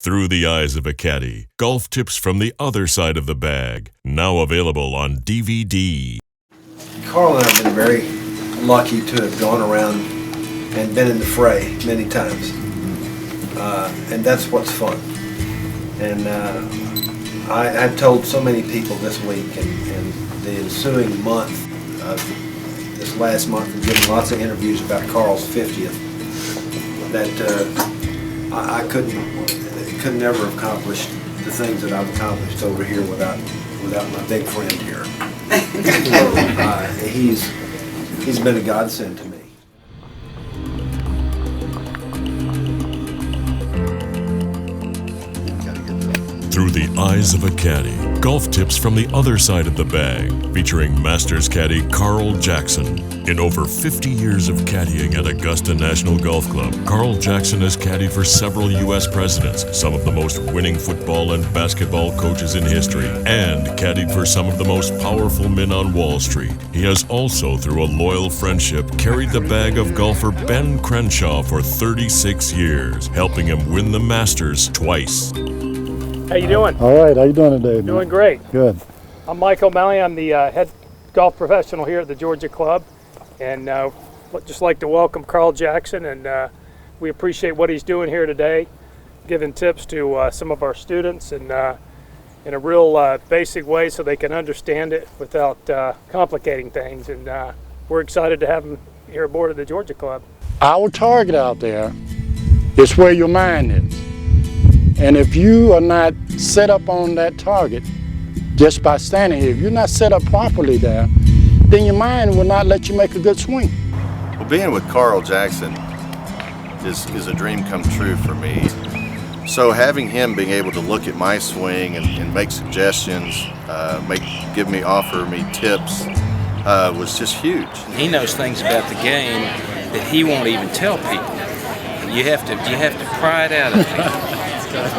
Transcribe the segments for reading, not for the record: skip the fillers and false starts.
Through the Eyes of a Caddy, golf tips from the other side of the bag. Now available on DVD. Carl and I have been very lucky to have gone around and been in the fray many times. And that's what's fun. And I've told so many people this week and the ensuing month, this last month, and given lots of interviews about Carl's 50th, that I could never have accomplished the things that I've accomplished over here without my big friend here. So, he's been a godsend to me. Through the Eyes of a Caddy, golf tips from the other side of the bag, featuring Masters caddy Carl Jackson. In over 50 years of caddying at Augusta National Golf Club, Carl Jackson has caddied for several U.S. presidents, some of the most winning football and basketball coaches in history, and caddied for some of the most powerful men on Wall Street. He has also, through a loyal friendship, carried the bag of golfer Ben Crenshaw for 36 years, helping him win the Masters twice. How you doing? All right, how you doing today, man? Doing great. Good. I'm Mike O'Malley. I'm the head golf professional here at the Georgia Club, and just like to welcome Carl Jackson, and we appreciate what he's doing here today, giving tips to some of our students and in a real basic way so they can understand it without complicating things, and we're excited to have him here aboard of the Georgia Club. Our target out there is where your mind is. And if you are not set up on that target just by standing here, if you're not set up properly there, then your mind will not let you make a good swing. Well, being with Carl Jackson is a dream come true for me. So having him being able to look at my swing and make suggestions, offer me tips, was just huge. He knows things about the game that he won't even tell people. You have to pry it out of him.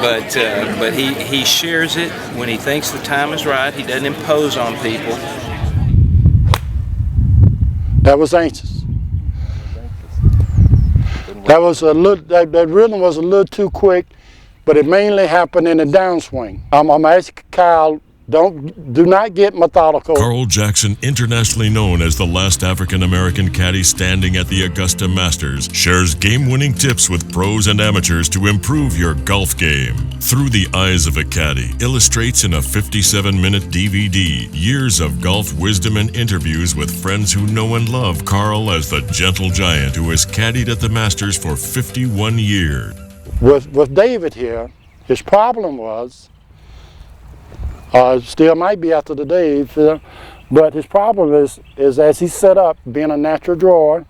But he shares it when he thinks the time is right. He doesn't impose on people. That was anxious. That was a little. That rhythm was a little too quick, but it mainly happened in the downswing. I'm asking Kyle, do not get methodical. Carl Jackson, internationally known as the last African-American caddy standing at the Augusta Masters, shares game-winning tips with pros and amateurs to improve your golf game. Through the Eyes of a Caddy illustrates in a 57-minute DVD years of golf wisdom and interviews with friends who know and love Carl as the gentle giant who has caddied at the Masters for 51 years. With David here, his problem was, still might be after the day, but his problem is as he's set up, being a natural drawer,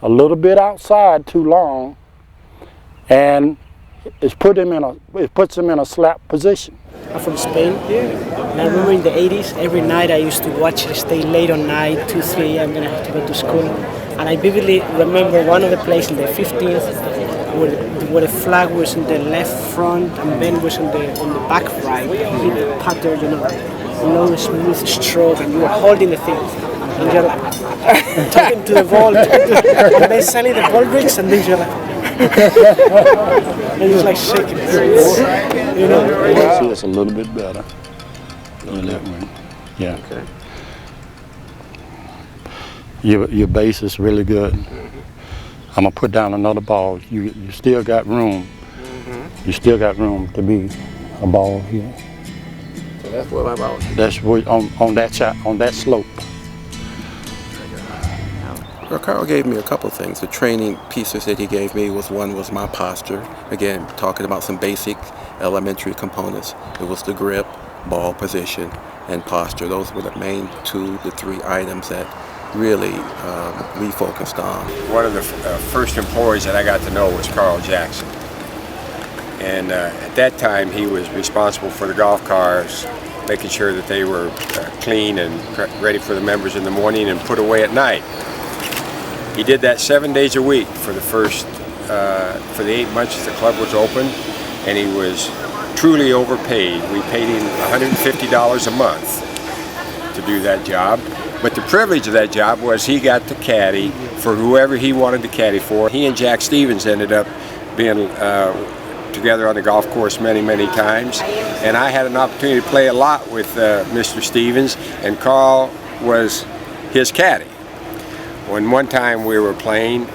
a little bit outside too long, and it puts him in a slap position. I'm from Spain, and I remember in the 80s, every night I used to watch it, stay late on night, 2, 3 a.m., then I have to go to school. And I vividly remember one of the plays in the 15th, where the flag was in the left front and Ben was on the back right. He hit the putter, long smooth stroke, and you were holding the thing. And you're like talking to the ball, and then suddenly the ball breaks, and then you're like, and it's like shaking. See, it's a little bit better. Yeah. Okay. Your base is really good. I'm gonna put down another ball. You still got room. You still got room to be a ball here. So that's where my ball is. That's where, on that shot, on that slope. Well, Carl gave me a couple things. The training pieces that he gave me was my posture. Again, talking about some basic elementary components. It was the grip, ball position, and posture. Those were the main 2 to 3 items that really we focused on. One of the first employees that I got to know was Carl Jackson. And at that time he was responsible for the golf cars, making sure that they were clean and ready for the members in the morning and put away at night. He did that 7 days a week for the 8 months the club was open, and he was truly overpaid. We paid him $150 a month to do that job. But the privilege of that job was he got to caddy for whoever he wanted to caddy for. He and Jack Stevens ended up being together on the golf course many, many times. And I had an opportunity to play a lot with Mr. Stevens, and Carl was his caddy. When one time we were playing,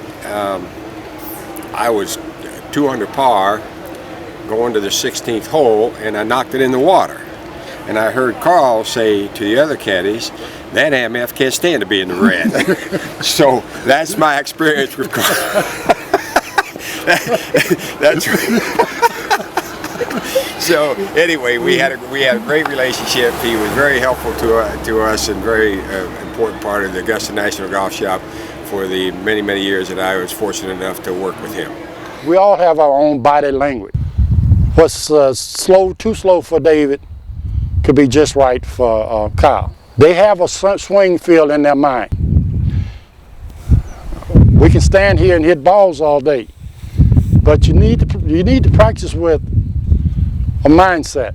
I was 2 under par going to the 16th hole, and I knocked it in the water. And I heard Carl say to the other caddies, "That MF can't stand to be in the red." So that's my experience with Carl. That's so anyway, we had a great relationship. He was very helpful to us and very important part of the Augusta National Golf Shop for the many, many years that I was fortunate enough to work with him. We all have our own body language. What's too slow for David could be just right for Kyle. They have a swing feel in their mind. We can stand here and hit balls all day, but you need to practice with a mindset,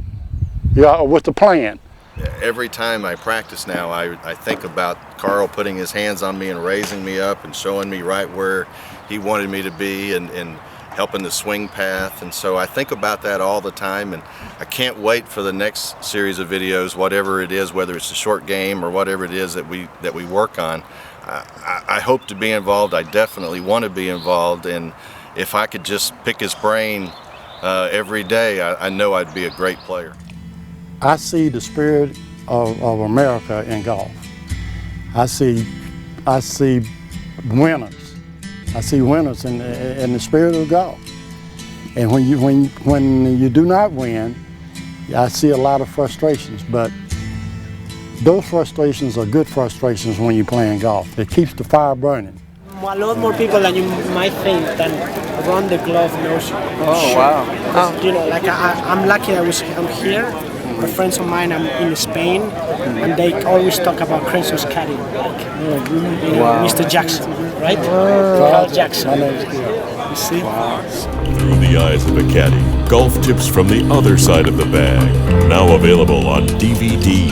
with the plan. Every time I practice now, I think about Carl putting his hands on me and raising me up and showing me right where he wanted me to be and helping the swing path. And so I think about that all the time, and I can't wait for the next series of videos, whatever it is, whether it's a short game or whatever it is that we work on. I hope to be involved. I definitely want to be involved, and if I could just pick his brain every day, I know I'd be a great player. I see the spirit of America in golf. I see winners. I see winners in the spirit of golf. And when you do not win, I see a lot of frustrations. But those frustrations are good frustrations when you're playing golf. It keeps the fire burning. A lot more people than you might think than around the globe knows. Oh wow! You know, like I'm lucky I'm here. My friends of mine, I'm in Spain, and they always talk about Crenshaw's caddy, like Mr. Jackson, right? Carl Jackson. You see? Wow. Through the eyes of a caddy, golf tips from the other side of the bag. Now available on DVD.